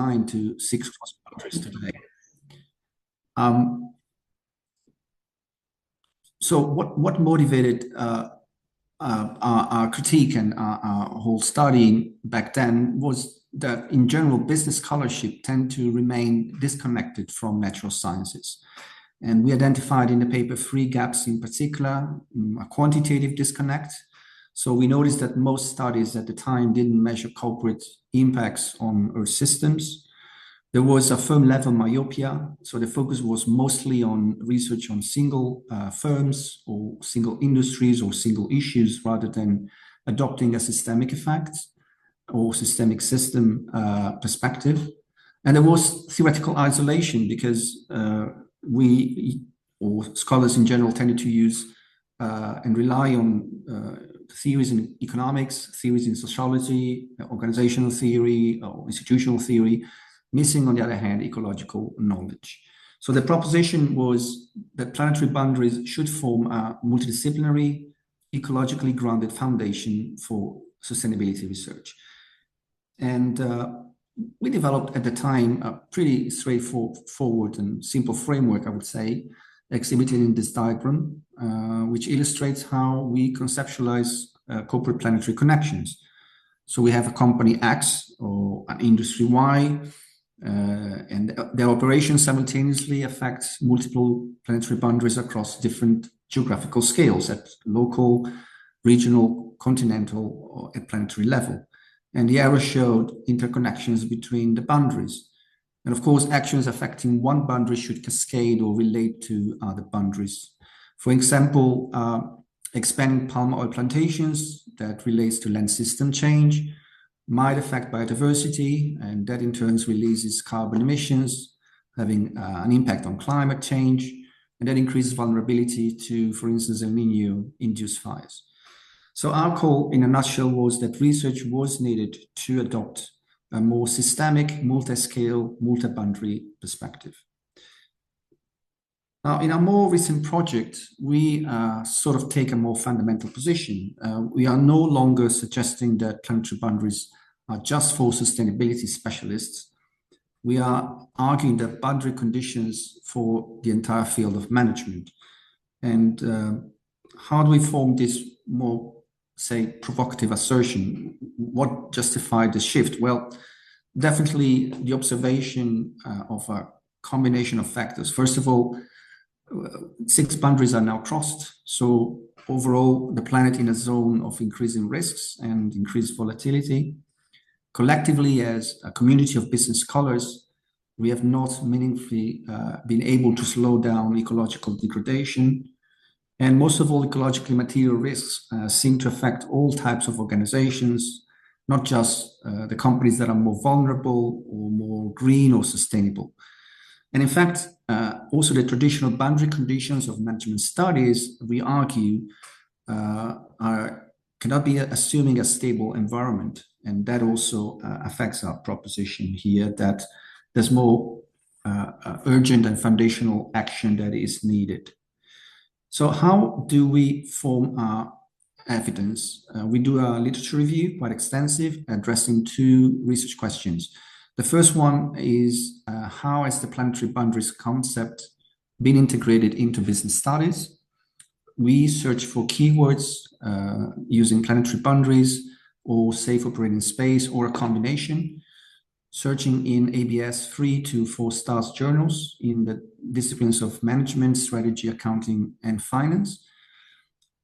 9 to 6 cross-boundaries today. So what motivated our critique and our whole study back then was that in general, business scholarship tend to remain disconnected from natural sciences. And we identified in the paper 3 gaps in particular: a quantitative disconnect. So we noticed that most studies at the time didn't measure corporate impacts on Earth systems. There was a firm level myopia. So the focus was mostly on research on single firms or single industries or single issues rather than adopting a systemic effect or systemic system perspective. And there was theoretical isolation because we, or scholars in general, tended to use and rely on theories in economics, theories in sociology, organizational theory, or institutional theory, missing, on the other hand, ecological knowledge. So the proposition was that planetary boundaries should form a multidisciplinary, ecologically grounded foundation for sustainability research. And we developed at the time a pretty straightforward and simple framework, I would say, exhibited in this diagram, which illustrates how we conceptualize corporate planetary connections. So we have a company X or an industry Y, and their operations simultaneously affect multiple planetary boundaries across different geographical scales at local, regional, continental, or at planetary level. And the arrow showed interconnections between the boundaries. And of course, actions affecting one boundary should cascade or relate to other boundaries. For example, expanding palm oil plantations that relates to land system change might affect biodiversity, and that in turn releases carbon emissions, having an impact on climate change, and that increases vulnerability to, for instance, El Niño-induced fires. So our call, in a nutshell, was that research was needed to adopt a more systemic, multi-scale, multi-boundary perspective. Now, in a more recent project, we sort of take a more fundamental position. We are no longer suggesting that planetary boundaries are just for sustainability specialists. We are arguing that boundary conditions for the entire field of management. And how do we form this more, say, provocative assertion? What justified the shift? Well, definitely the observation of a combination of factors. First of all, 6 boundaries are now crossed. So overall, the planet in a zone of increasing risks and increased volatility. Collectively, as a community of business scholars, we have not meaningfully been able to slow down ecological degradation. And most of all, ecologically material risks seem to affect all types of organizations, not just the companies that are more vulnerable or more green or sustainable. And in fact, also the traditional boundary conditions of management studies, we argue, cannot be assuming a stable environment. And that also affects our proposition here that there's more urgent and foundational action that is needed. So how do we form our evidence? We do a literature review, quite extensive, addressing 2 research questions. The first one is how has the planetary boundaries concept been integrated into business studies? We search for keywords using planetary boundaries or safe operating space or a combination, searching in ABS 3 to 4 stars journals in the disciplines of management, strategy, accounting, and finance,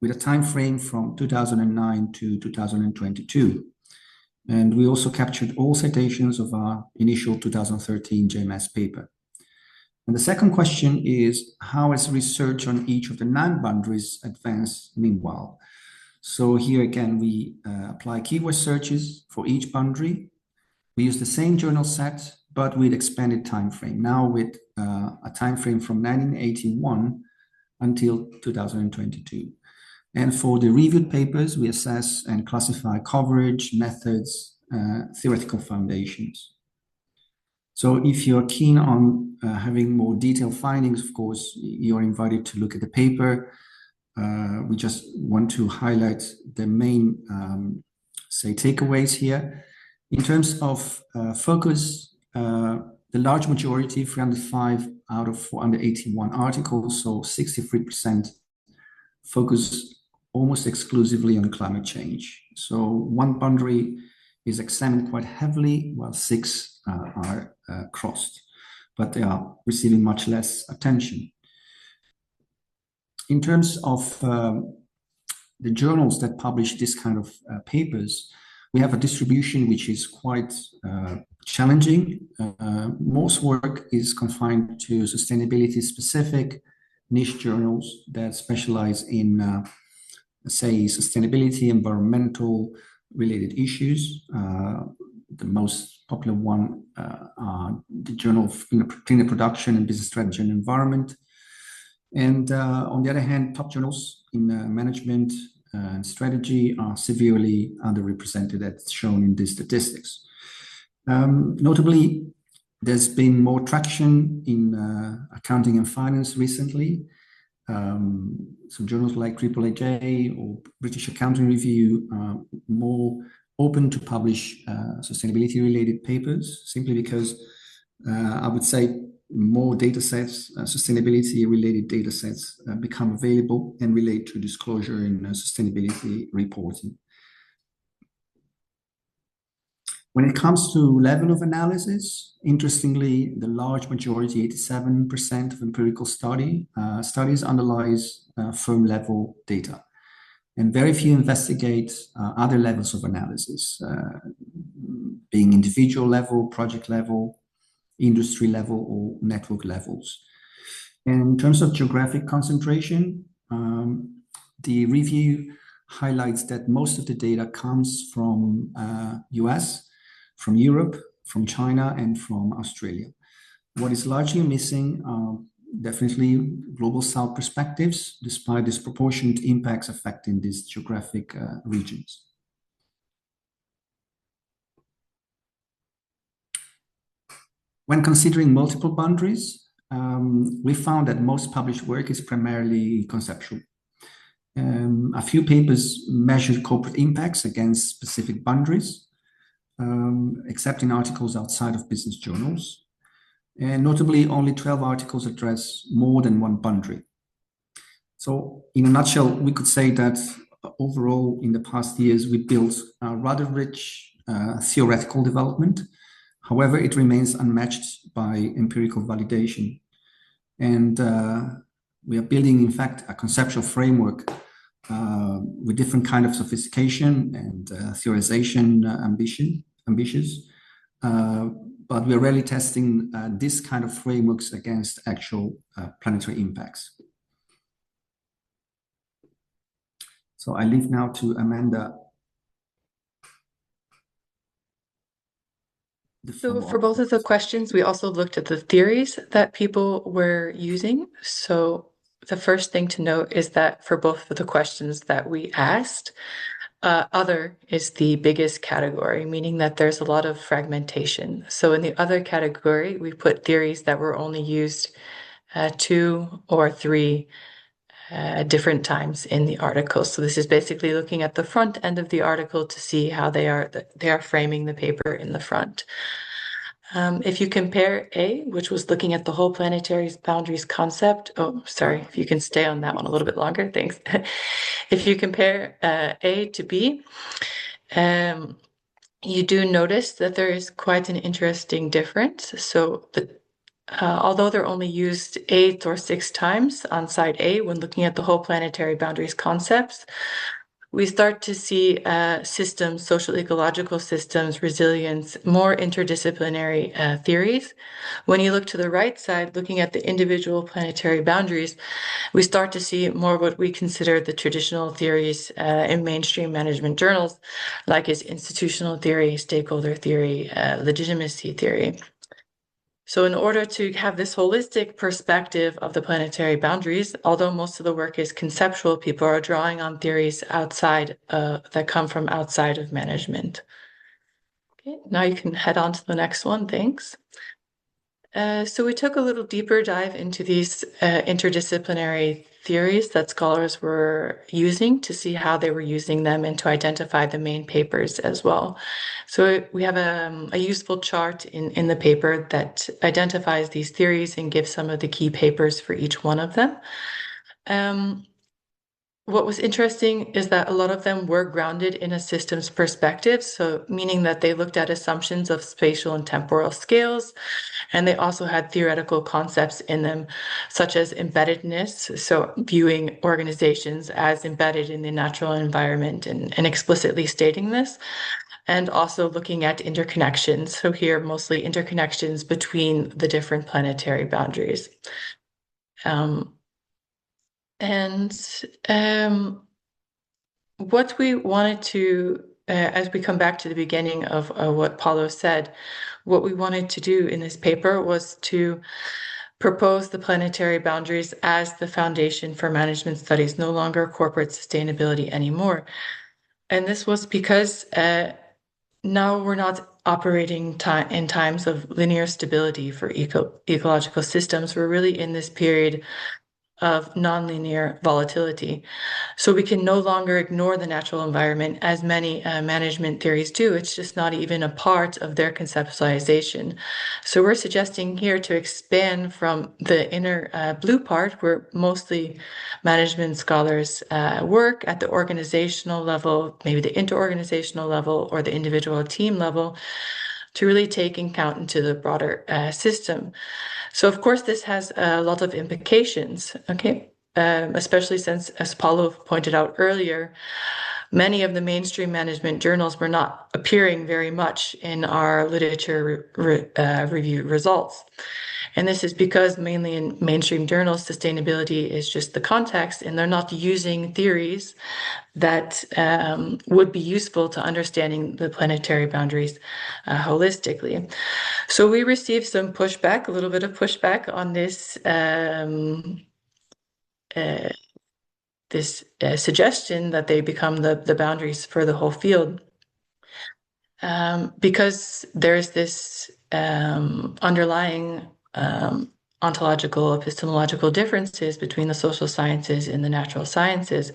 with a time frame from 2009 to 2022. And we also captured all citations of our initial 2013 JMS paper. And the second question is, how has research on each of the 9 boundaries advanced meanwhile? So here again, we apply keyword searches for each boundary. We use the same journal set, but with expanded time frame, now with a time frame from 1981 until 2022. And for the reviewed papers, we assess and classify coverage, methods, theoretical foundations. So if you're keen on having more detailed findings, of course, you're invited to look at the paper. We just want to highlight the main, say, takeaways here. In terms of focus, the large majority, 305 out of 481 articles, so 63%, focus almost exclusively on climate change. So one boundary is examined quite heavily, while six are crossed, but they are receiving much less attention. In terms of the journals that publish this kind of papers, we have a distribution which is quite challenging. Most work is confined to sustainability-specific niche journals that specialize in, say, sustainability, environmental related issues. The most popular one are the Journal of Cleaner Production and Business Strategy and Environment. And on the other hand, top journals in management and strategy are severely underrepresented, as shown in these statistics. Notably, there's been more traction in accounting and finance recently. So journals like AAAJ or British Accounting Review are more open to publish sustainability-related papers, simply because I would say more data sets, sustainability-related data sets become available and relate to disclosure in sustainability reporting. When it comes to level of analysis, interestingly, the large majority, 87% of empirical studies analyze firm-level data. And very few investigate other levels of analysis, being individual level, project level, industry level, or network levels. And in terms of geographic concentration, the review highlights that most of the data comes from US, from Europe, from China, and from Australia. What is largely missing are definitely global South perspectives, despite disproportionate impacts affecting these geographic regions. When considering multiple boundaries, we found that most published work is primarily conceptual. A few papers measured corporate impacts against specific boundaries, except in articles outside of business journals. And notably, only 12 articles address more than one boundary. So in a nutshell, we could say that overall, in the past years, we built a rather rich theoretical development. However, it remains unmatched by empirical validation. And we are building, in fact, a conceptual framework with different kind of sophistication and theorization ambitious. But we are rarely testing this kind of frameworks against actual planetary impacts. So I leave now to Amanda. So for both of the questions, we also looked at the theories that people were using. So the first thing to note is that for both of the questions that we asked, other is the biggest category, meaning that there's a lot of fragmentation. So in the other category, we put theories that were only used 2 or 3 different times in the article. So this is basically looking at the front end of the article to see how they are framing the paper in the front. If you compare A, which was looking at the whole planetary boundaries concept. Oh, sorry, if you can stay on that one a little bit longer, thanks. If you compare A to B, you do notice that there is quite an interesting difference. So although they're only used 8 or 6 times on side A when looking at the whole planetary boundaries concepts, we start to see systems, social ecological systems, resilience, more interdisciplinary theories. When you look to the right side, looking at the individual planetary boundaries, we start to see more what we consider the traditional theories in mainstream management journals, like is institutional theory, stakeholder theory, legitimacy theory. So in order to have this holistic perspective of the planetary boundaries, although most of the work is conceptual, people are drawing on theories outside that come from outside of management. Okay, now you can head on to the next one. Thanks. So we took a little deeper dive into these interdisciplinary theories that scholars were using to see how they were using them and to identify the main papers as well. So we have a useful chart in the paper that identifies these theories and gives some of the key papers for each one of them. What was interesting is that a lot of them were grounded in a systems perspective, so meaning that they looked at assumptions of spatial and temporal scales, and they also had theoretical concepts in them, such as embeddedness, so viewing organizations as embedded in the natural environment and explicitly stating this, and also looking at interconnections. So here, mostly interconnections between the different planetary boundaries. What we wanted to, as we come back to the beginning of what Paulo said, what we wanted to do in this paper was to propose the planetary boundaries as the foundation for management studies, no longer corporate sustainability anymore. And this was because now we're not operating in times of linear stability for ecological systems. We're really in this period of nonlinear volatility. So we can no longer ignore the natural environment as many management theories do. It's just not even a part of their conceptualization. So we're suggesting here to expand from the inner blue part, where mostly management scholars work at the organizational level, maybe the interorganizational level or the individual team level, to really take account into the broader system. So of course, this has a lot of implications, okay? Especially since, as Paulo pointed out earlier, many of the mainstream management journals were not appearing very much in our literature review results. And this is because mainly in mainstream journals, sustainability is just the context, and they're not using theories that would be useful to understanding the planetary boundaries holistically. So we received some pushback, a little bit of pushback on this suggestion that they become the boundaries for the whole field, because there's this underlying ontological, epistemological differences between the social sciences and the natural sciences.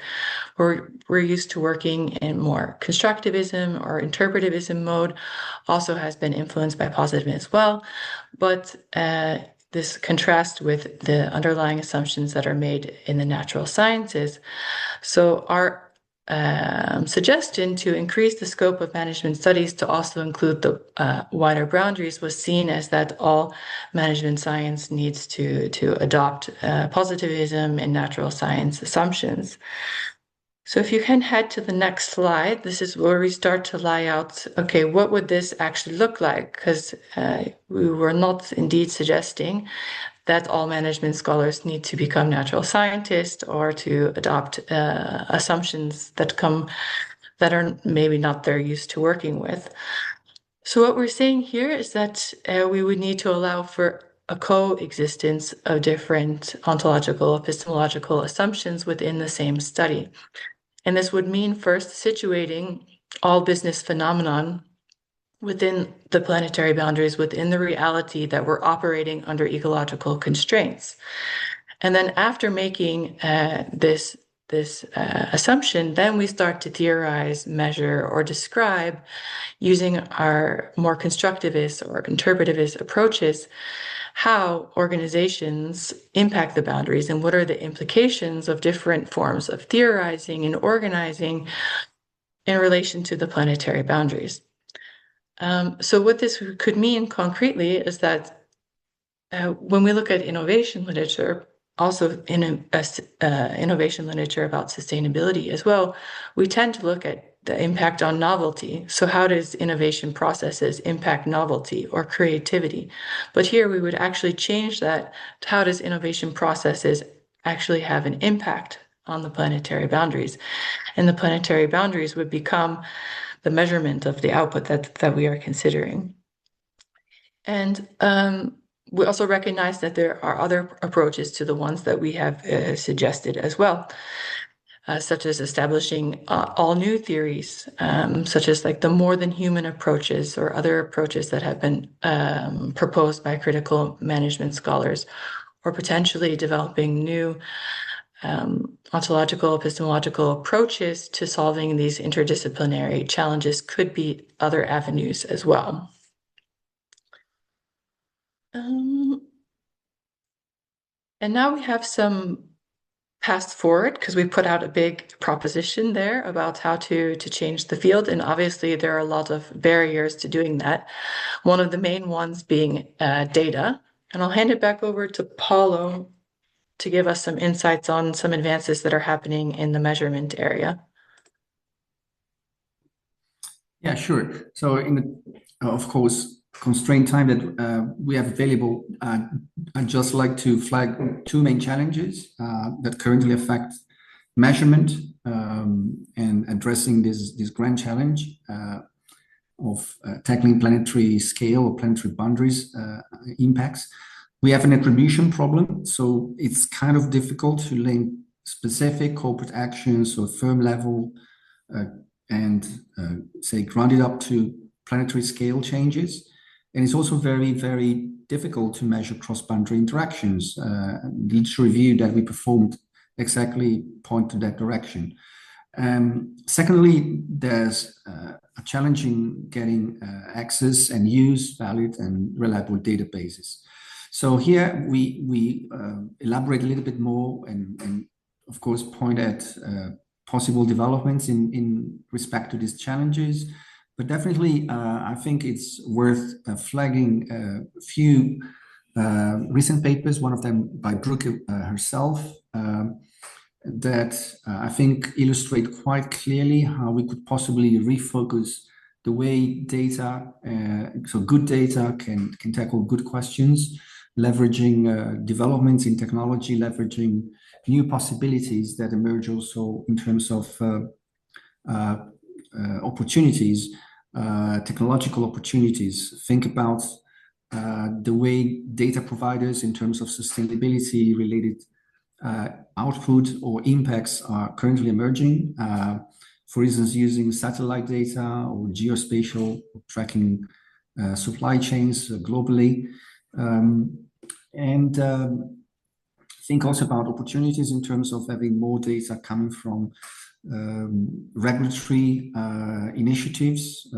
We're used to working in more constructivism or interpretivism mode, also has been influenced by positivism as well, but this contrasts with the underlying assumptions that are made in the natural sciences. So our suggestion to increase the scope of management studies to also include the wider boundaries was seen as that all management science needs to adopt positivism and natural science assumptions. So if you can head to the next slide, this is where we start to lay out, okay, what would this actually look like? Because we were not indeed suggesting that all management scholars need to become natural scientists or to adopt assumptions that are maybe not they're used to working with. So what we're saying here is that we would need to allow for a coexistence of different ontological, epistemological assumptions within the same study. And this would mean first situating all business phenomenon within the planetary boundaries, within the reality that we're operating under ecological constraints. And then after making this assumption, then we start to theorize, measure, or describe using our more constructivist or interpretivist approaches how organizations impact the boundaries and what are the implications of different forms of theorizing and organizing in relation to the planetary boundaries. So what this could mean concretely is that when we look at innovation literature, also in innovation literature about sustainability as well, we tend to look at the impact on novelty. So how does innovation processes impact novelty or creativity? But here we would actually change that to how does innovation processes actually have an impact on the planetary boundaries? And the planetary boundaries would become the measurement of the output that we are considering. And we also recognize that there are other approaches to the ones that we have suggested as well, such as establishing all new theories, such as like the more than human approaches or other approaches that have been proposed by critical management scholars, or potentially developing new ontological, epistemological approaches to solving these interdisciplinary challenges could be other avenues as well. And now we have some paths forward, because we put out a big proposition there about how to change the field. And obviously there are a lot of barriers to doing that. One of the main ones being data. And I'll hand it back over to Paulo to give us some insights on some advances that are happening in the measurement area. Yeah, sure. So in the, of course, constrained time that we have available, I'd just like to flag two main challenges that currently affect measurement and addressing this grand challenge of tackling planetary scale or planetary boundaries impacts. We have an attribution problem, so it's kind of difficult to link specific corporate actions or firm level and say ground it up to planetary scale changes. And it's also very, very difficult to measure cross-boundary interactions. The literature review that we performed exactly point to that direction. Secondly, there's a challenge in getting access and use valid and reliable databases. So here we elaborate a little bit more and of course point at possible developments in respect to these challenges. But definitely, I think it's worth flagging a few recent papers, one of them by Brooke herself, that I think illustrate quite clearly how we could possibly refocus the way data, so good data can tackle good questions, leveraging developments in technology, leveraging new possibilities that emerge also in terms of opportunities, technological opportunities. Think about the way data providers in terms of sustainability related output or impacts are currently emerging. For instance, using satellite data or geospatial tracking supply chains globally. And think also about opportunities in terms of having more data coming from regulatory initiatives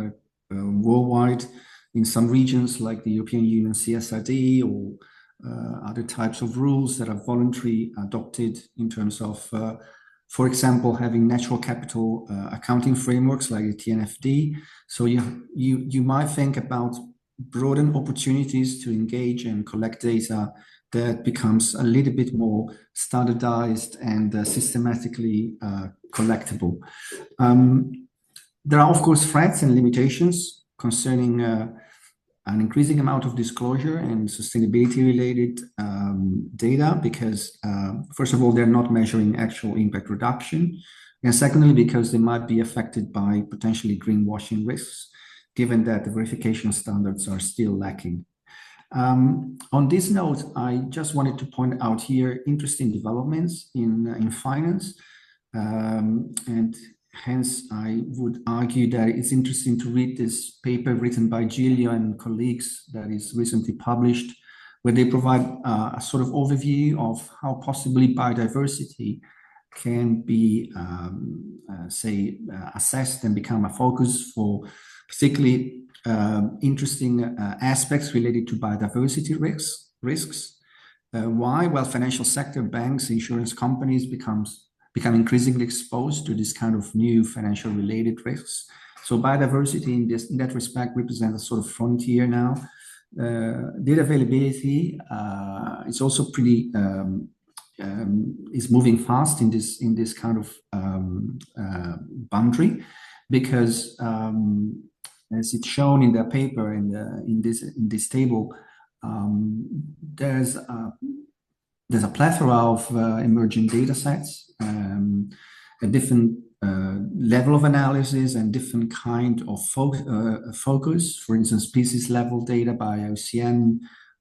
worldwide in some regions like the European Union CSRD or other types of rules that are voluntary adopted in terms of, for example, having natural capital accounting frameworks like the TNFD. So you might think about broaden opportunities to engage and collect data that becomes a little bit more standardized and systematically collectible. There are, of course, threats and limitations concerning an increasing amount of disclosure and sustainability-related data because, first of all, they're not measuring actual impact reduction. And secondly, because they might be affected by potentially greenwashing risks, given that the verification standards are still lacking. On this note, I just wanted to point out here interesting developments in finance. And hence, I would argue that it's interesting to read this paper written by Giulio and colleagues that is recently published, where they provide a sort of overview of how possibly biodiversity can be, assessed and become a focus for particularly interesting aspects related to biodiversity risks. Why? Well, financial sector, banks, insurance companies become increasingly exposed to this kind of new financial related risks. So biodiversity in that respect represents a sort of frontier now. Data availability is also pretty is moving fast in this kind of boundary because as it's shown in the paper in this table, there's a plethora of emerging data sets, a different level of analysis and different kind of focus. For instance, species level data by IUCN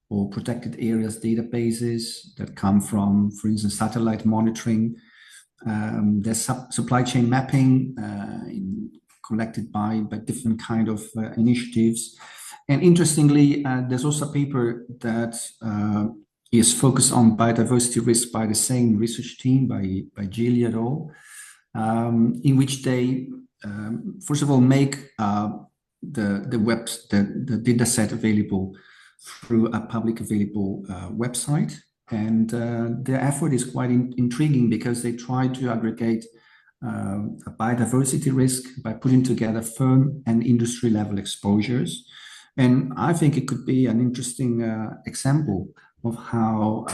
or protected areas databases that come from, for instance, satellite monitoring. There's supply chain mapping collected by different kind of initiatives. And interestingly, there's also a paper that is focused on biodiversity risk by the same research team, by Gilly et al., in which they, first of all, make the data set available through a public available website. And their effort is quite intriguing because they try to aggregate a biodiversity risk by putting together firm and industry level exposures. And I think it could be an interesting example of how,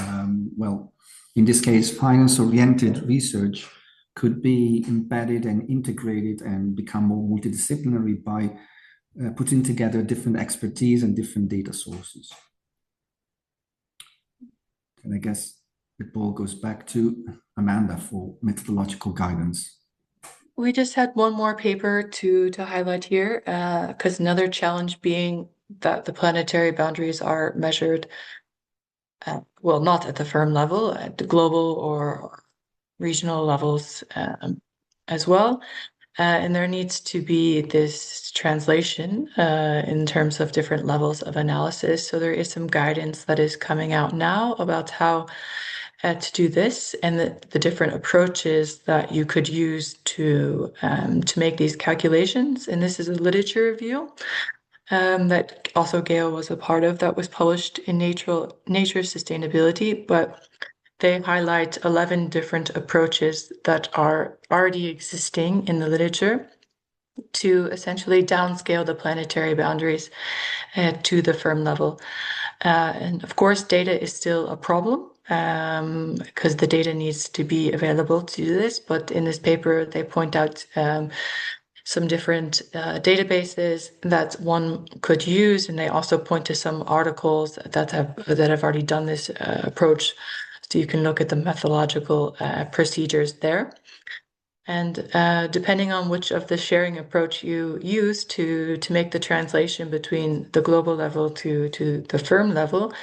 well, in this case, finance-oriented research could be embedded and integrated and become more multidisciplinary by putting together different expertise and different data sources. And I guess the ball goes back to Amanda for methodological guidance. We just had one more paper to highlight here, because another challenge being that the planetary boundaries are measured well, not at the firm level, at the global or regional levels as well. And there needs to be this translation in terms of different levels of analysis. So there is some guidance that is coming out now about how to do this and the different approaches that you could use to make these calculations. And this is a literature review that also Gail was a part of, that was published in Nature Sustainability, but they highlight 11 different approaches that are already existing in the literature to essentially downscale the planetary boundaries to the firm level. And of course, data is still a problem because the data needs to be available to do this. But in this paper, they point out some different databases that one could use, and they also point to some articles that have already done this approach. So you can look at the methodological procedures there. And depending on which of the sharing approach you use to make the translation between the global level to the firm level,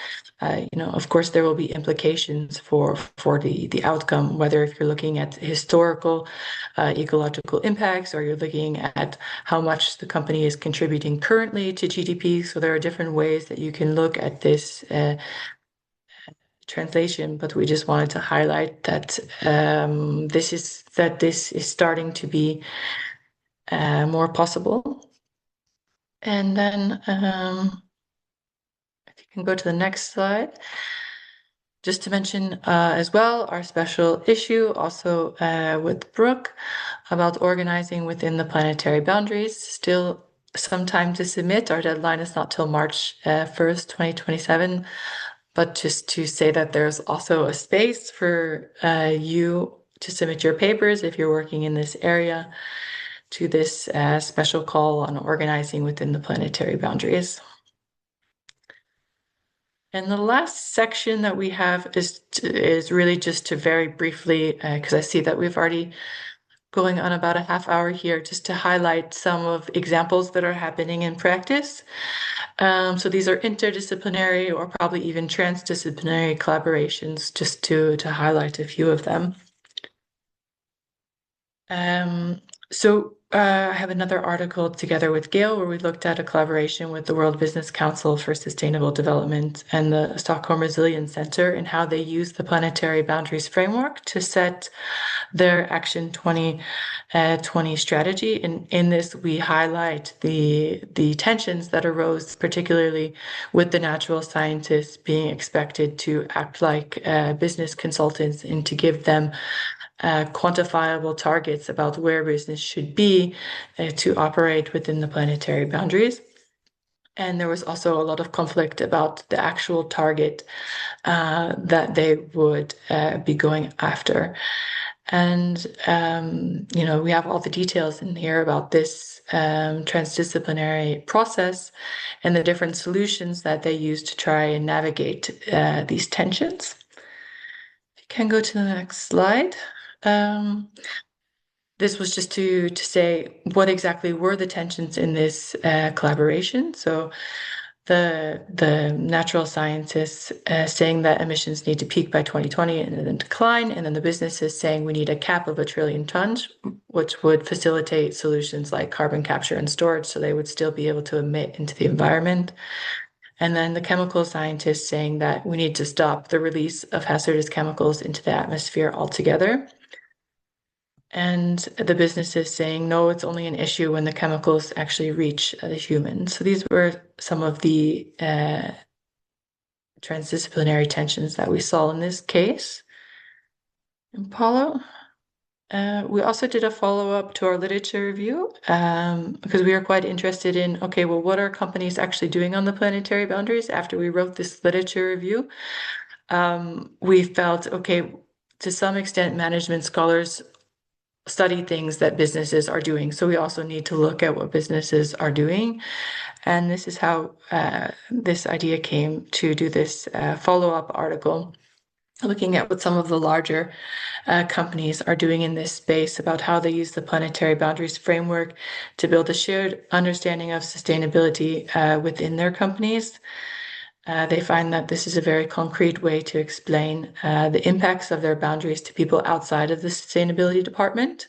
of course, there will be implications for the outcome, whether if you're looking at historical ecological impacts or you're looking at how much the company is contributing currently to GDP. So there are different ways that you can look at this translation, but we just wanted to highlight that this is starting to be more possible. And then if you can go to the next slide. Just to mention as well, our special issue also with Brooke about organizing within the planetary boundaries. Still some time to submit. Our deadline is not till March 1st, 2027. But just to say that there's also a space for you to submit your papers if you're working in this area to this special call on organizing within the planetary boundaries. And the last section that we have is really just to very briefly, because I see that we've already going on about a half hour here, just to highlight some of examples that are happening in practice. So these are interdisciplinary or probably even transdisciplinary collaborations, just to highlight a few of them. I have another article together with Gail where we looked at a collaboration with the World Business Council for Sustainable Development and the Stockholm Resilience Center and how they use the planetary boundaries framework to set their Action 2020 strategy. And in this, we highlight the tensions that arose, particularly with the natural scientists being expected to act like business consultants and to give them quantifiable targets about where business should be to operate within the planetary boundaries. And there was also a lot of conflict about the actual target that they would be going after. And, we have all the details in here about this transdisciplinary process and the different solutions that they use to try and navigate these tensions. If you can go to the next slide. This was just to say what exactly were the tensions in this collaboration. So the natural scientists saying that emissions need to peak by 2020 and then decline, and then the businesses saying we need a cap of 1 trillion tons, which would facilitate solutions like carbon capture and storage, so they would still be able to emit into the environment. And then the chemical scientists saying that we need to stop the release of hazardous chemicals into the atmosphere altogether. And the businesses saying, no, it's only an issue when the chemicals actually reach the humans. So these were some of the transdisciplinary tensions that we saw in this case. And Paulo, we also did a follow-up to our literature review because we are quite interested in, okay, well, what are companies actually doing on the planetary boundaries after we wrote this literature review? We felt, okay, to some extent, management scholars study things that businesses are doing. So we also need to look at what businesses are doing. And this is how this idea came to do this follow-up article, looking at what some of the larger companies are doing in this space about how they use the planetary boundaries framework to build a shared understanding of sustainability within their companies. They find that this is a very concrete way to explain the impacts of their boundaries to people outside of the sustainability department.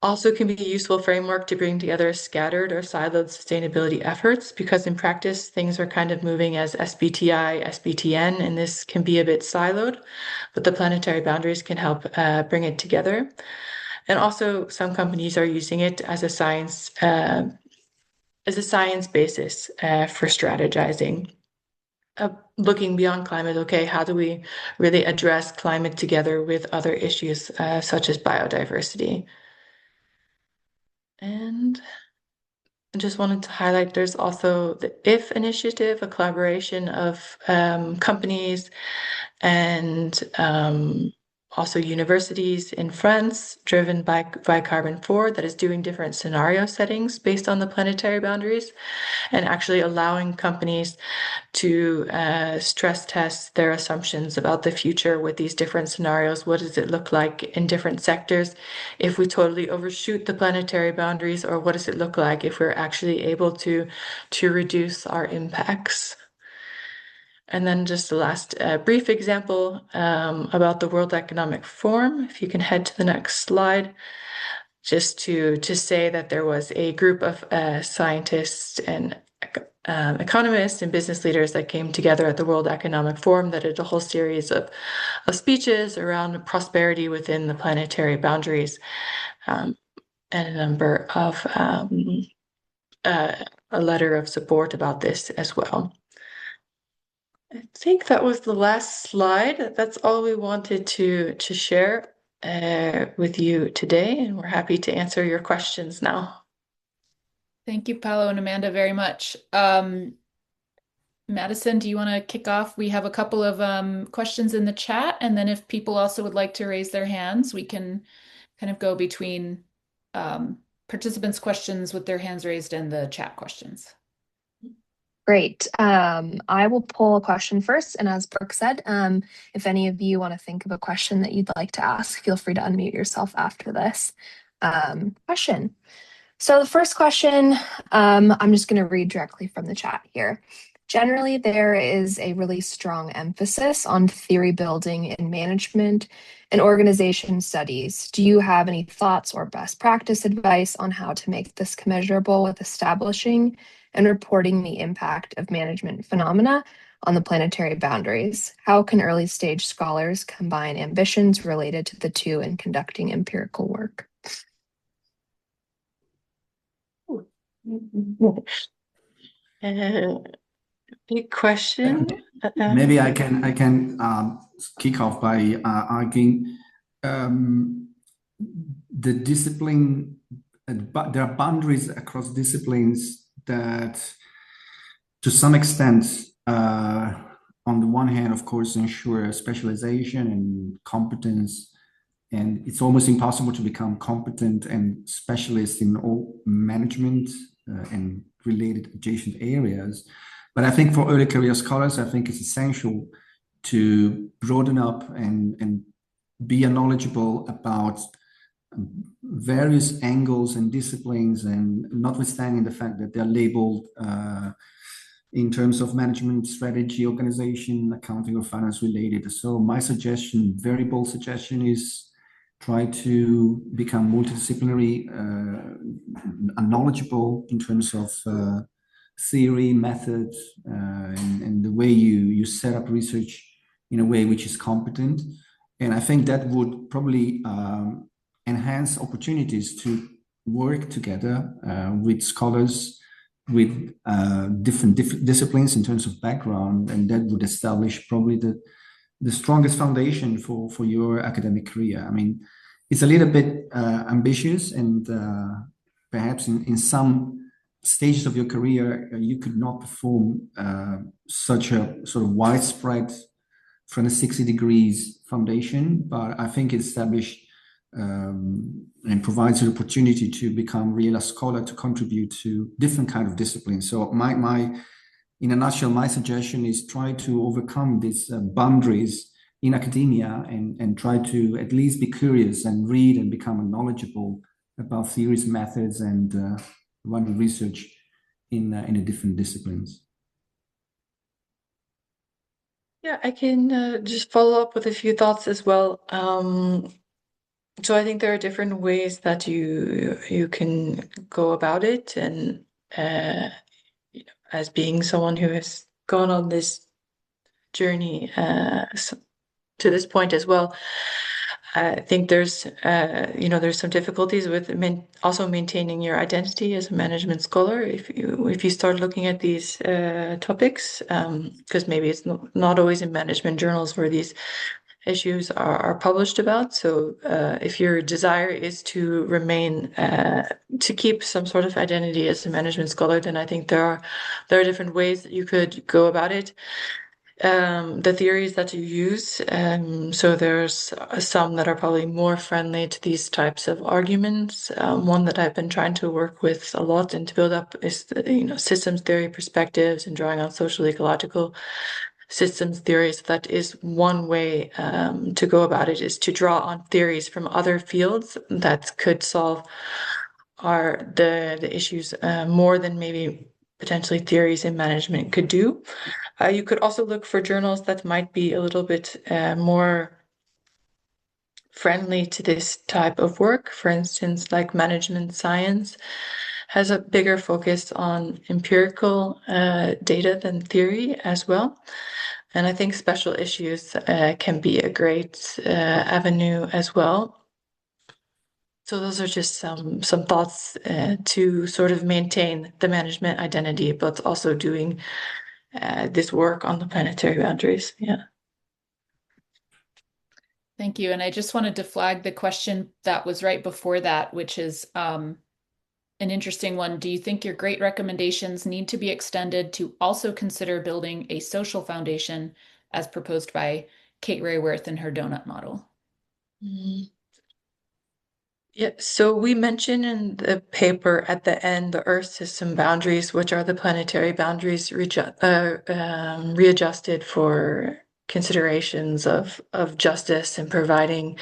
Also can be a useful framework to bring together scattered or siloed sustainability efforts because in practice, things are kind of moving as SBTI, SBTN, and this can be a bit siloed, but the planetary boundaries can help bring it together. And also some companies are using it as a science basis for strategizing. Looking beyond climate, okay, how do we really address climate together with other issues such as biodiversity? And I just wanted to highlight there's also the IF initiative, a collaboration of companies and also universities in France, driven by Carbon 4, that is doing different scenario settings based on the planetary boundaries and actually allowing companies to stress test their assumptions about the future with these different scenarios. What does it look like in different sectors if we totally overshoot the planetary boundaries, or what does it look like if we're actually able to reduce our impacts? And then just the last brief example about the World Economic Forum. If you can head to the next slide, just to say that there was a group of scientists and economists and business leaders that came together at the World Economic Forum that did a whole series of speeches around prosperity within the planetary boundaries and a number of a letter of support about this as well. I think that was the last slide. That's all we wanted to share with you today, and we're happy to answer your questions now. Thank you, Paolo and Amanda, very much. Madison, do you want to kick off? We have a couple of questions in the chat, and then if people also would like to raise their hands, we can kind of go between participants' questions with their hands raised and the chat questions. Great. I will pull a question first. And as Brooke said, if any of you want to think of a question that you'd like to ask, feel free to unmute yourself after this question. So the first question, I'm just going to read directly from the chat here. Generally, there is a really strong emphasis on theory building in management and organization studies. Do you have any thoughts or best practice advice on how to make this commensurable with establishing and reporting the impact of management phenomena on the planetary boundaries? How can early stage scholars combine ambitions related to the two in conducting empirical work? Big question. Maybe I can kick off by arguing the discipline, but there are boundaries across disciplines that, to some extent, on the one hand, of course, ensure specialization and competence. And it's almost impossible to become competent and specialist in all management and related adjacent areas. But I think for early career scholars, I think it's essential to broaden up and be knowledgeable about various angles and disciplines, and notwithstanding the fact that they're labeled in terms of management, strategy, organization, accounting, or finance related. So my suggestion, very bold suggestion, is try to become multidisciplinary and knowledgeable in terms of theory, methods, and the way you set up research in a way which is competent. And I think that would probably enhance opportunities to work together with scholars with different disciplines in terms of background, and that would establish probably the strongest foundation for your academic career. I mean, it's a little bit ambitious, and perhaps in some stages of your career, you could not perform such a sort of widespread 360 degrees foundation, but I think it established and provides an opportunity to become really a scholar, to contribute to different kind of disciplines. So in a nutshell, my suggestion is try to overcome these boundaries in academia, and try to at least be curious and read and become knowledgeable about theories, methods, and running research in the different disciplines. Yeah, I can just follow up with a few thoughts as well. So I think there are different ways that you can go about it, and as being someone who has gone on this journey to this point as well, I think there's there's some difficulties with also maintaining your identity as a management scholar if you start looking at these topics, because maybe it's not always in management journals where these issues are published about. So if your desire is to remain to keep some sort of identity as a management scholar, then I think there are different ways that you could go about it. The theories that you use, so there's some that are probably more friendly to these types of arguments. One that I've been trying to work with a lot and to build up is systems theory perspectives and drawing on social ecological systems theories. That is one way to go about it, is to draw on theories from other fields that could solve the issues more than maybe potentially theories in management could do. You could also look for journals that might be a little bit more friendly to this type of work. For instance, like Management Science has a bigger focus on empirical data than theory as well. And I think Special Issues can be a great avenue as well. So those are just some thoughts to sort of maintain the management identity, but also doing this work on the planetary boundaries. Yeah. Thank you. And I just wanted to flag the question that was right before that, which is an interesting one. Do you think your great recommendations need to be extended to also consider building a social foundation as proposed by Kate Rayworth in her donut model? Yeah, so we mentioned in the paper at the end the Earth system boundaries, which are the planetary boundaries readjusted for considerations of justice and providing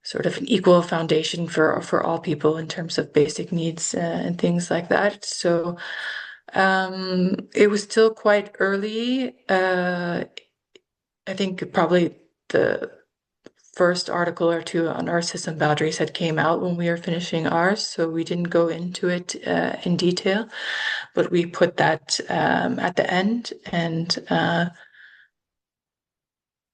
sort of an equal foundation for all people in terms of basic needs and things like that. So it was still quite early. I think probably the first article or two on Earth system boundaries had came out when we were finishing ours, so we didn't go into it in detail, but we put that at the end, and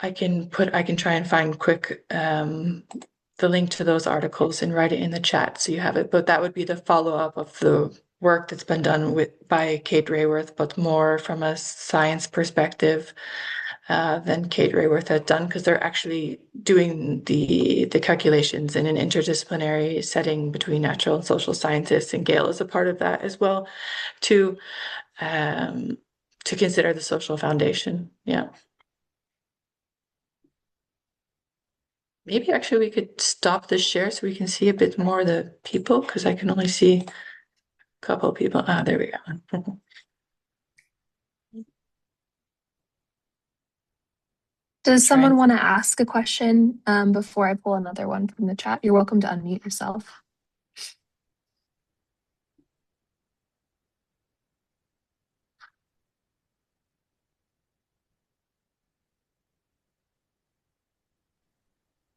I can try and find quick the link to those articles and write it in the chat so you have it. But that would be the follow-up of the work that's been done by Kate Rayworth, but more from a science perspective than Kate Rayworth had done, because they're actually doing the calculations in an interdisciplinary setting between natural and social scientists, and Gail is a part of that as well, to consider the social foundation. Yeah. Maybe actually we could stop the share so we can see a bit more of the people, because I can only see a couple of people. There we go. Does someone want to ask a question before I pull another one from the chat? You're welcome to unmute yourself.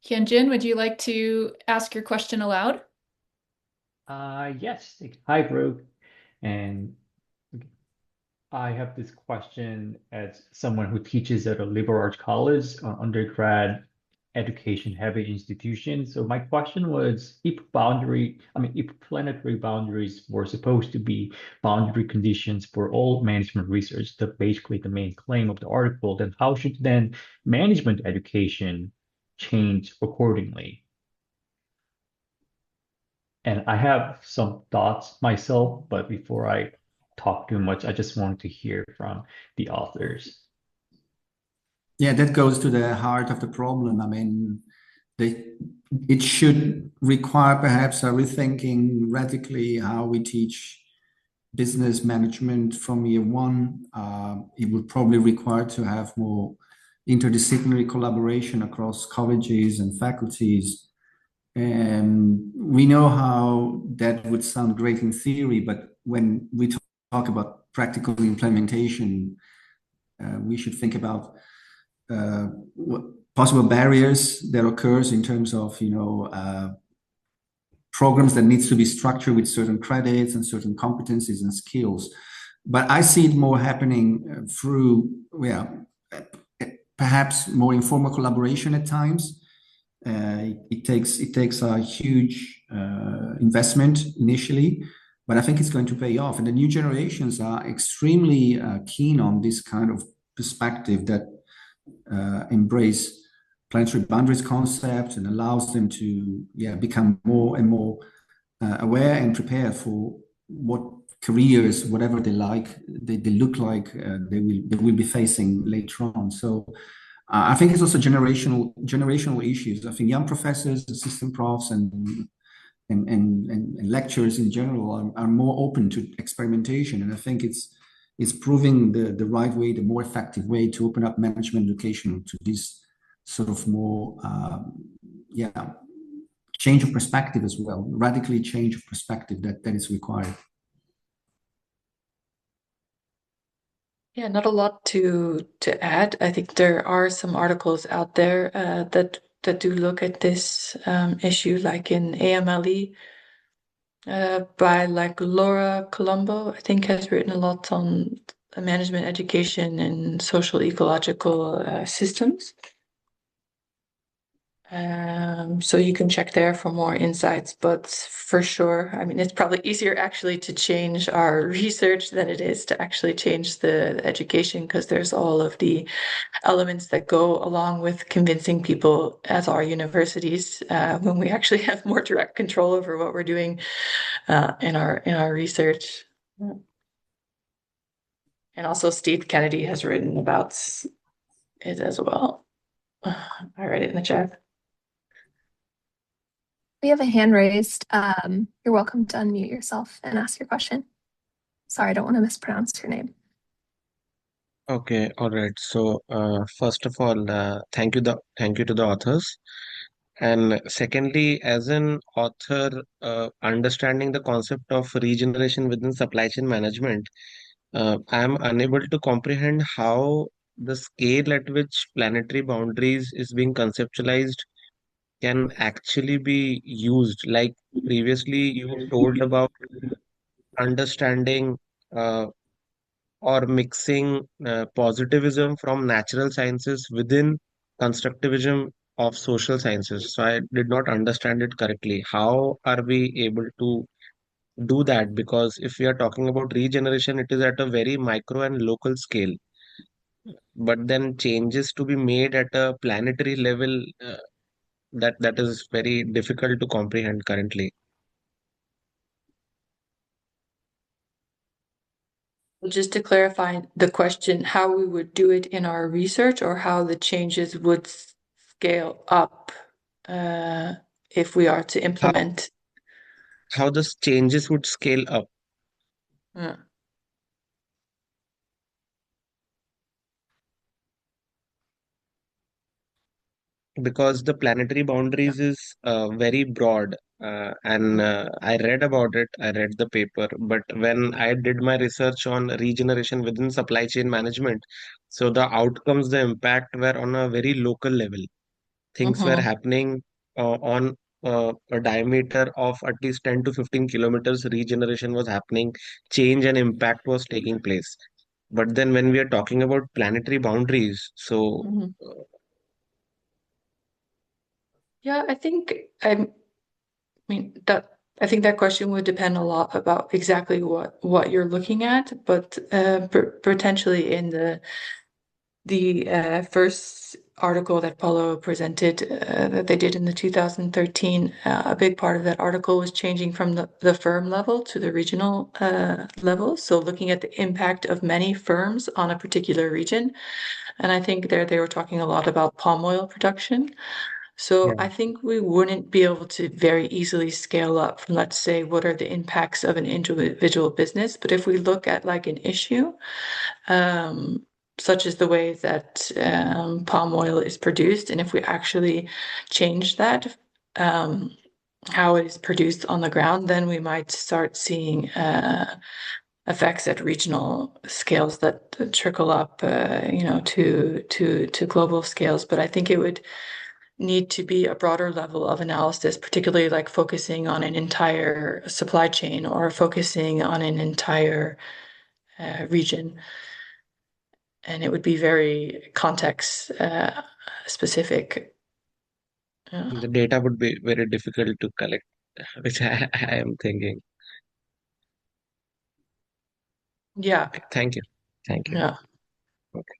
Hyunjin, would you like to ask your question aloud? Yes. Hi, Brooke. And I have this question as someone who teaches at a liberal arts college, undergrad education heavy institution. So my question was, if planetary boundaries were supposed to be boundary conditions for all management research, basically the main claim of the article, then how should then management education change accordingly? And I have some thoughts myself, but before I talk too much, I just want to hear from the authors. Yeah, that goes to the heart of the problem. I mean, it should require perhaps a rethinking radically how we teach business management from year one. It would probably require to have more interdisciplinary collaboration across colleges and faculties. And we know how that would sound great in theory, but when we talk about practical implementation, we should think about what possible barriers that occurs in terms of programs that needs to be structured with certain credits and certain competencies and skills. But I see it more happening through perhaps more informal collaboration at times. It takes a huge investment initially, but I think it's going to pay off. And the new generations are extremely keen on this kind of perspective that embrace planetary boundaries concept and allows them to become more and more aware and prepared for what careers, whatever they look like, they will be facing later on. So I think it's also generational issues. I think young professors, assistant profs, and lecturers in general are more open to experimentation, and I think it's proving the right way, the more effective way to open up management education to this sort of more change of perspective as well, radically change of perspective that is required. Yeah, not a lot to add. I think there are some articles out there that do look at this issue, like in AMLE by like Laura Colombo, I think has written a lot on management education and social ecological systems. So you can check there for more insights, but for sure, I mean, it's probably easier actually to change our research than it is to actually change the education, because there's all of the elements that go along with convincing people at our universities when we actually have more direct control over what we're doing in our research. And also Steve Kennedy has written about it as well. I read it in the chat. We have a hand raised. You're welcome to unmute yourself and ask your question. Sorry, I don't want to mispronounce your name. Okay, all right. So, first of all, thank you to the authors. And secondly, as an author, understanding the concept of regeneration within supply chain management, I am unable to comprehend how the scale at which planetary boundaries is being conceptualized can actually be used. Like previously, you told about understanding or mixing positivism from natural sciences within constructivism of social sciences. So I did not understand it correctly. How are we able to do that? Because if we are talking about regeneration, it is at a very micro and local scale. But then changes to be made at a planetary level, that is very difficult to comprehend currently. Just to clarify the question, how we would do it in our research, or how the changes would scale up if we are to implement. How the changes would scale up. Because the planetary boundaries is very broad, and I read about it, I read the paper, but when I did my research on regeneration within supply chain management, so the outcomes, the impact were on a very local level. Things were happening on a diameter of at least 10 to 15 kilometers. Regeneration was happening, change and impact was taking place. But then when we are talking about planetary boundaries, so Mhm. uh, Yeah, I think that question would depend a lot about exactly what you're looking at, but potentially in the first article that Paulo presented that they did in the 2013, a big part of that article was changing from the firm level to the regional level. So looking at the impact of many firms on a particular region. And I think there they were talking a lot about palm oil production. So yeah, I think we wouldn't be able to very easily scale up from, let's say, what are the impacts of an individual business. But if we look at like an issue, um, such as the way that palm oil is produced, and if we actually change that, um, how it is produced on the ground, then we might start seeing effects at regional scales that trickle up, to global scales. But I think it would need to be a broader level of analysis, particularly like focusing on an entire supply chain or focusing on an entire region. And it would be very context specific. the data would be very difficult to collect, which I am thinking. Yeah, Okay, thank you. Thank you. yeah. Okay.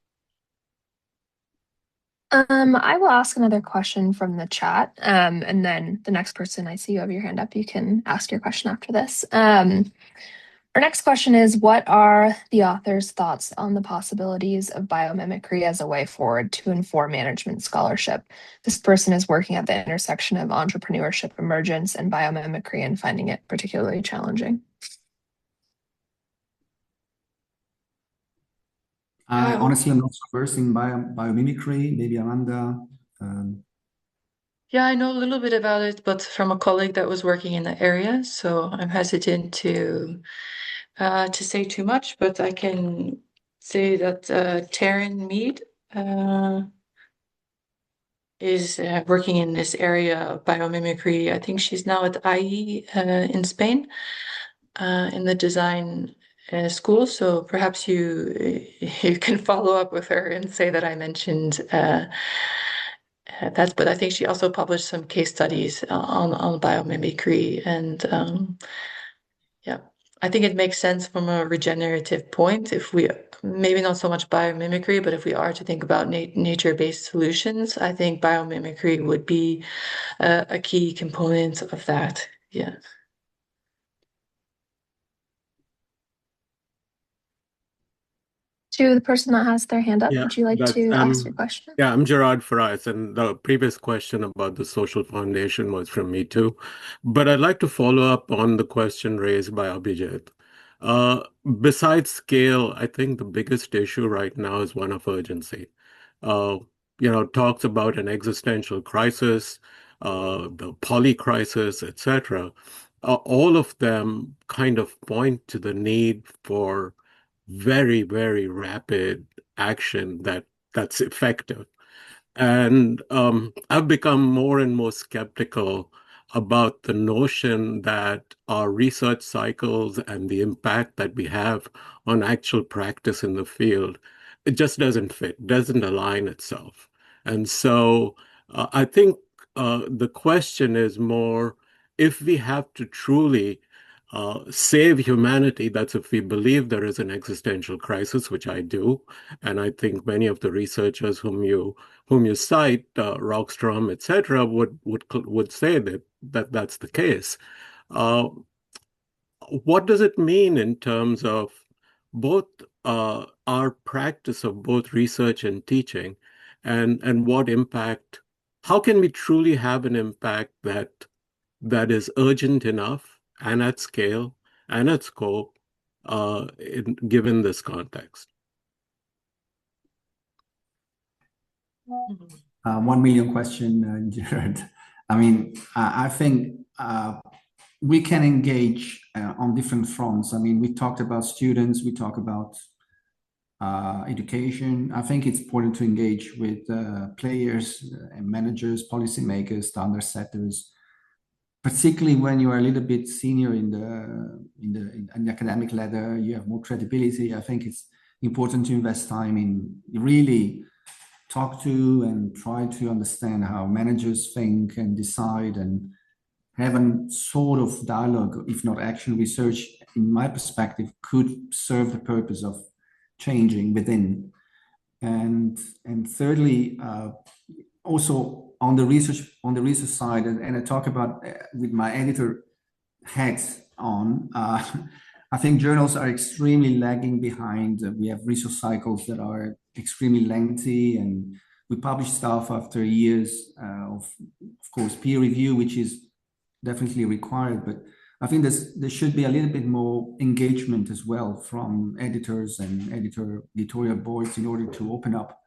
I will ask another question from the chat. And then the next person, I see you have your hand up, you can ask your question after this. Our next question is, what are the author's thoughts on the possibilities of biomimicry as a way forward to inform management scholarship? This person is working at the intersection of entrepreneurship emergence and biomimicry and finding it particularly challenging. I honestly am not so versed in biomimicry. Maybe Amanda. Yeah, I know a little bit about it, but from a colleague that was working in the area, so I'm hesitant to say too much, but I can say that Taryn Mead is working in this area of biomimicry. I think she's now at IE in Spain in the design school. So perhaps you can follow up with her and say that I mentioned that. But I think she also published some case studies on biomimicry, and yeah, I think it makes sense from a regenerative point if we maybe not so much biomimicry, but if we are to think about nature-based solutions, I think biomimicry would be a key component of that. Yeah. To the person that has their hand up, Yeah, would you like that's to ask your question? yeah, I'm Gerard Farais, and the previous question about the social foundation was from me too. But I'd like to follow up on the question raised by Abhijit. Uh, Besides scale, I think the biggest issue right now is one of urgency. Uh, talks about an existential crisis, the poly crisis, etc. All of them kind of point to the need for very, very rapid action that's effective. And I've become more and more skeptical about the notion that our research cycles and the impact that we have on actual practice in the field, it just doesn't fit, doesn't align itself. And so I think the question is more if we have to truly save humanity, that's if we believe there is an existential crisis, which I do. And I think many of the researchers whom you cite, Rockstrom, etc., would say that that's the case. Uh, what does it mean in terms of both our practice of both research and teaching, and what impact? How can we truly have an impact that is urgent enough and at scale and at scope, given this context? 1 million question, Jared. I mean, I think we can engage on different fronts. I mean, we talked about students, we talk about education. I think it's important to engage with players and managers, policymakers, standard setters, particularly when you are a little bit senior in the academic ladder. You have more credibility. I think it's important to invest time in really talk to and try to understand how managers think and decide, and have a sort of dialogue, if not action research, in my perspective, could serve the purpose of changing within. And thirdly, also on the research side, and I talk about with my editor hat on. I think journals are extremely lagging behind. We have research cycles that are extremely lengthy, and we publish stuff after years of course, peer review, which is definitely required. But I think there should be a little bit more engagement as well from editors and editorial boards in order to open up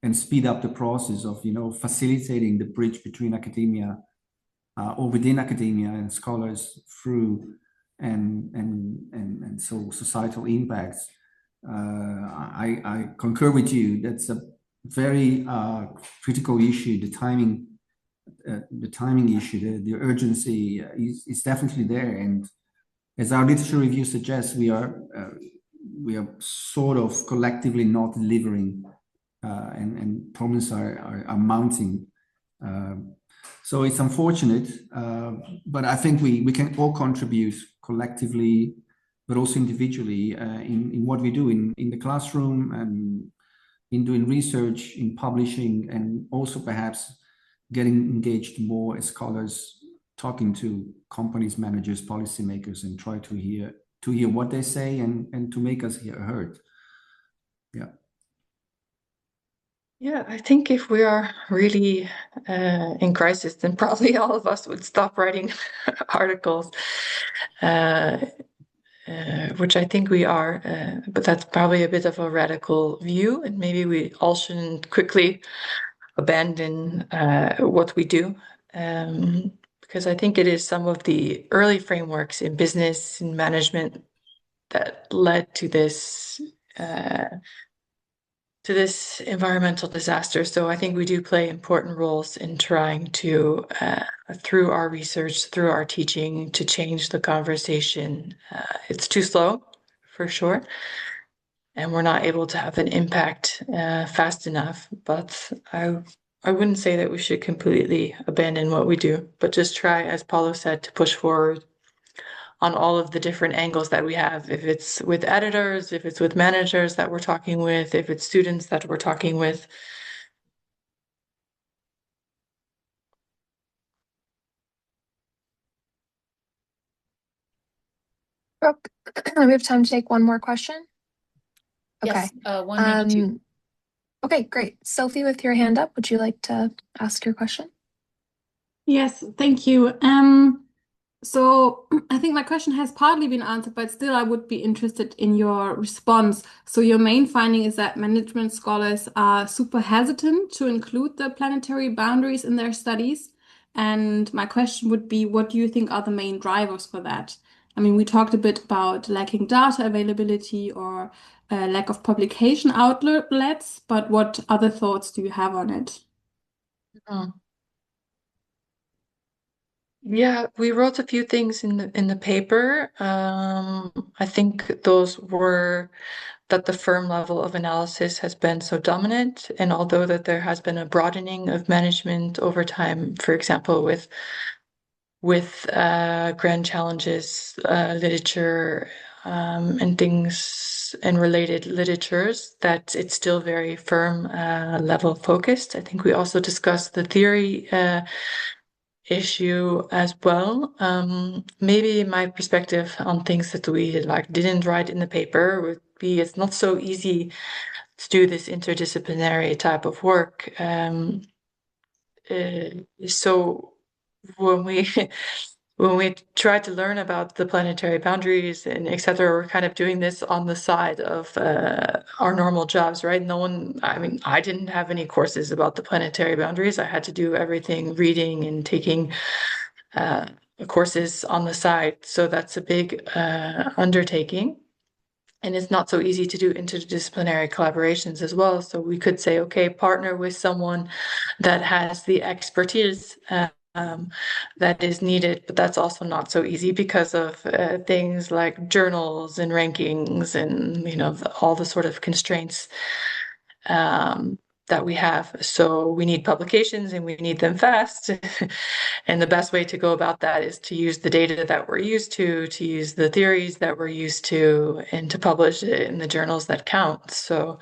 and speed up the process of, facilitating the bridge between academia or within academia and scholars through and so societal impacts. I concur with you. That's a very critical issue. The timing issue, the urgency is definitely there. And as our literature review suggests, we are sort of collectively not delivering, and problems are mounting. So it's unfortunate, but I think we can all contribute collectively, but also individually, in what we do in the classroom, and in doing research, in publishing, and also perhaps getting engaged more as scholars, talking to companies, managers, policymakers, and try to hear what they say, and to make us heard. Yeah. Yeah, I think if we are really in crisis, then probably all of us would stop writing articles, which I think we are, but that's probably a bit of a radical view, and maybe we all shouldn't quickly abandon what we do, because I think it is some of the early frameworks in business and management that led to this environmental disaster. So I think we do play important roles in trying to, through our research, through our teaching, to change the conversation. It's too slow, for sure, and we're not able to have an impact fast enough. But I wouldn't say that we should completely abandon what we do, but just try, as Paulo said, to push forward on all of the different angles that we have. If it's with editors, if it's with managers that we're talking with, if it's students that we're talking with. Brooke, we have time to take one more question. Yes, Okay. one, maybe two. Okay, great. Sophie, with your hand up, would you like to ask your question? Yes, thank you. So I think my question has partly been answered, but still I would be interested in your response. So your main finding is that management scholars are super hesitant to include the planetary boundaries in their studies. And my question would be, what do you think are the main drivers for that? I mean, we talked a bit about lacking data availability or lack of publication outlets, but what other thoughts do you have on it? Yeah, we wrote a few things in the paper. I think those were that the firm level of analysis has been so dominant, and although that there has been a broadening of management over time, for example, with grand challenges literature and things and related literatures, that it's still very firm level focused. I think we also discussed the theory issue as well. Maybe my perspective on things that we didn't write in the paper would be it's not so easy to do this interdisciplinary type of work. So when we try to learn about the planetary boundaries and etc., we're kind of doing this on the side of our normal jobs, right? I didn't have any courses about the planetary boundaries. I had to do everything reading and taking courses on the side. So that's a big undertaking. And it's not so easy to do interdisciplinary collaborations as well. So we could say, okay, partner with someone that has the expertise that is needed, but that's also not so easy because of things like journals and rankings and all the sort of constraints that we have. So we need publications and we need them fast. And the best way to go about that is to use the data that we're used to use the theories that we're used to, and to publish it in the journals that count. So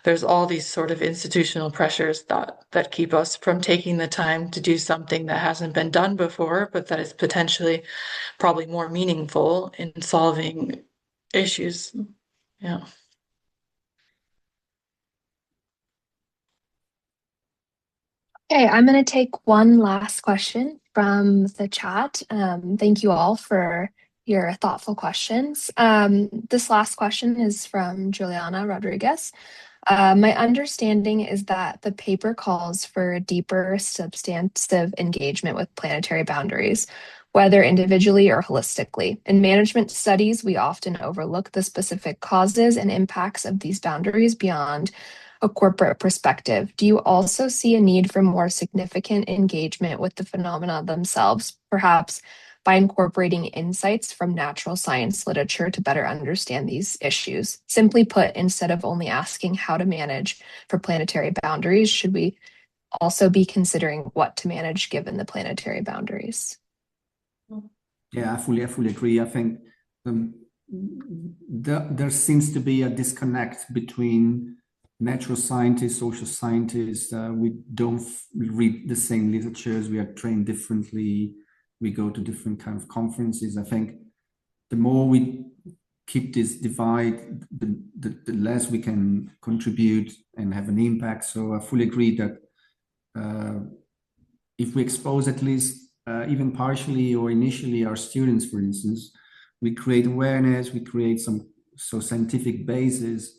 there's all these sort of institutional pressures that keep us from taking the time to do something that hasn't been done before, but that is potentially probably more meaningful in solving issues. Yeah. Okay, I'm going to take one last question from the chat. Thank you all for your thoughtful questions. This last question is from Juliana Rodriguez. My understanding is that the paper calls for a deeper substantive engagement with planetary boundaries, whether individually or holistically. In management studies, we often overlook the specific causes and impacts of these boundaries beyond a corporate perspective. Do you also see a need for more significant engagement with the phenomena themselves, perhaps by incorporating insights from natural science literature to better understand these issues? Simply put, instead of only asking how to manage for planetary boundaries, should we also be considering what to manage given the planetary boundaries? Yeah, I fully agree. I think there seems to be a disconnect between natural scientists, social scientists. We don't read the same literatures. We are trained differently. We go to different kind of conferences. I think the more we keep this divide, the less we can contribute and have an impact. So I fully agree that if we expose at least even partially or initially our students, for instance, we create awareness, we create some scientific basis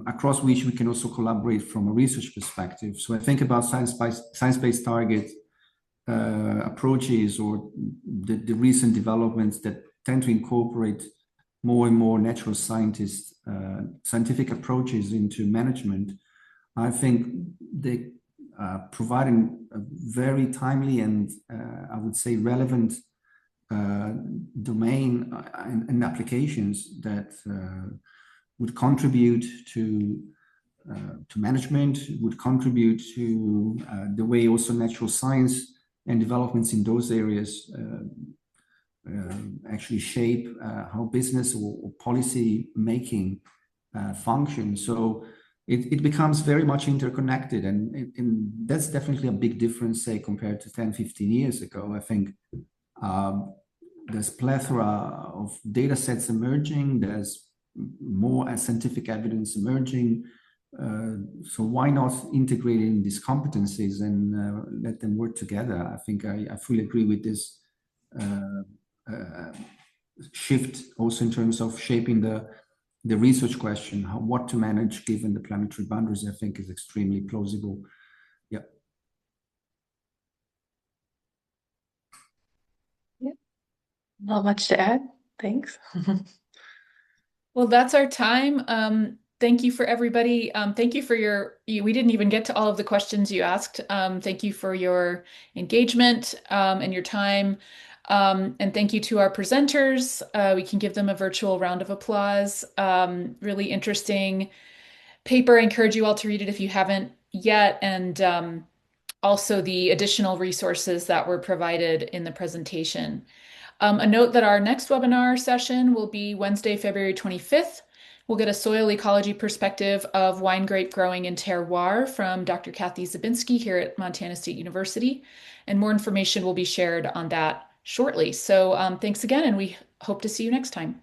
across which we can also collaborate from a research perspective. So I think about science-based target approaches, or the recent developments that tend to incorporate more and more natural scientific approaches into management. I think they provide a very timely and I would say relevant domain and applications that would contribute to management, would contribute to the way also natural science and developments in those areas actually shape how business or policy making functions. So it becomes very much interconnected, and that's definitely a big difference, say, compared to 10, 15 years ago. I think there's plethora of data sets emerging, there's more scientific evidence emerging. So why not integrating these competencies and let them work together? I think I fully agree with this shift also in terms of shaping the research question, what to manage given the planetary boundaries, I think is extremely plausible. Yeah. Not much to add. Thanks. Well, that's our time. Thank you for everybody. Thank you for we didn't even get to all of the questions you asked. Thank you for your engagement and your time. And thank you to our presenters. We can give them a virtual round of applause. Really interesting paper. I encourage you all to read it if you haven't yet. And also the additional resources that were provided in the presentation. A note that our next webinar session will be Wednesday, February 25th. We'll get a soil ecology perspective of wine grape growing in terroir from Dr. Kathy Zabinski here at Montana State University. And more information will be shared on that shortly. So thanks again, and we hope to see you next time.